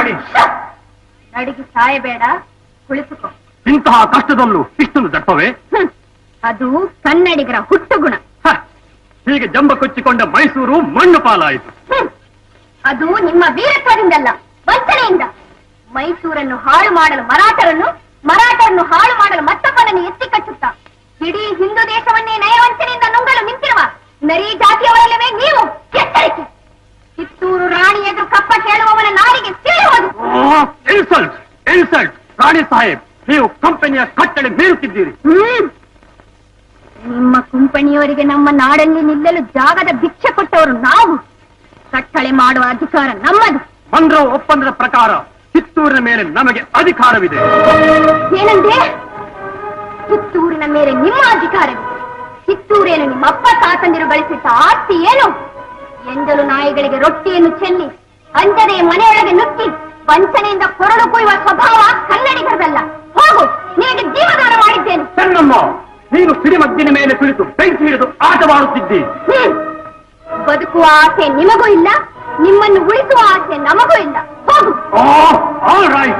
ರಾಣಿ. ನಡಿಗೆ ಸಾಯಬೇಡ, ಕುಳಿತುಕೋ. ಇಂತಹ ಕಷ್ಟದಲ್ಲೂ ಇಷ್ಟೊಂದು ದಪ್ಪವೇ? ಅದು ಕನ್ನಡಿಗರ ಹುಟ್ಟುಗುಣ. ಹೀಗೆ ಜಂಬ ಕೊಚ್ಚಿಕೊಂಡ ಮೈಸೂರು ಮಣ್ಣು ಪಾಲಾಯಿತು. ಅದು ನಿಮ್ಮ ವೀರತ್ವದಿಂದಲ್ಲ, ವಂಚನೆಯಿಂದ. ಮೈಸೂರನ್ನು ಹಾಳು ಮಾಡಲು ಮರಾಠರನ್ನು ಹಾಳು ಮಾಡಲು ಮತ್ತೊಬ್ಬನನ್ನು ಎತ್ತಿ ಕಟ್ಟುತ್ತಾ ಇಡೀ ಹಿಂದೂ ದೇಶವನ್ನೇ ನಯವಂಚನೆಯಿಂದ ನುಂಗಲು ನಿಂತಿರುವ ನರಿ ಜಾತಿಯವರಲ್ಲವೇ ನೀವು? ಎಚ್ಚರಿಕೆ! ಕಿತ್ತೂರು ರಾಣಿ ಎದುರು ಕಪ್ಪ ಕೇಳುವವನ ನಾಲಿಗೆ ಸೀಳುವುದು. Insult insult! ರಾಣಿ ಸಾಹೇಬ್, ನೀವು ಕಂಪನಿಯ ಕಟ್ಟಳೆ ಮೀರುತ್ತಿದ್ದೀರಿ. ನಿಮ್ಮ ಕಂಪನಿಯವರಿಗೆ ನಮ್ಮ ನಾಡಲ್ಲಿ ನಿಲ್ಲಲು ಜಾಗದ ಭಿಕ್ಷೆ ಕೊಟ್ಟವರು ನಾವು. ಕಟ್ಟಳೆ ಮಾಡುವ ಅಧಿಕಾರ ನಮ್ಮದು. ಮನ್ರೋ ಒಪ್ಪಂದದ ಪ್ರಕಾರ ಕಿತ್ತೂರಿನ ಮೇಲೆ ನಮಗೆ ಅಧಿಕಾರವಿದೆ. ಏನಂದ್ರೆ ಕಿತ್ತೂರಿನ ಮೇಲೆ ನಿಮ್ಮ ಅಧಿಕಾರವಿದೆ? ಕಿತ್ತೂರೇನು ನಿಮ್ಮ ಅಪ್ಪ ತಾತಂದಿರು ಗಳಿಸಿಟ್ಟ ಆಸ್ತಿ ಏನು? ಎಂದಲು ನಾಯಿಗಳಿಗೆ ರೊಟ್ಟಿಯನ್ನು ಚೆಲ್ಲಿ ಅಂಜದೆ ಮನೆಯೊಳಗೆ ನುಗ್ಗಿ ವಂಚನೆಯಿಂದ ಕೊರಳು ಕೊಯ್ಯುವ ಸ್ವಭಾವ ಕನ್ನಡಿಗರದಲ್ಲ. ಹೋಗು, ನಿನಗೆ ಜೀವದಾನ ಮಾಡಿದ್ದೇನೆ. ಚೆನ್ನಮ್ಮ, ನೀನು ಸಿಡಿಮದ್ದಿನ ಮೇಲೆ ಕುಳಿತು ಬೆಂಕಿ ಹಿಡಿದು ಆಟವಾಡುತ್ತಿದ್ದಿ. ಬದುಕುವ ಆಸೆ ನಿಮಗೂ ಇಲ್ಲ, ನಿಮ್ಮನ್ನು ಉಳಿಸುವ ಆಸೆ ನಮಗೂ ಇಲ್ಲ. ಹೋಗು. All right.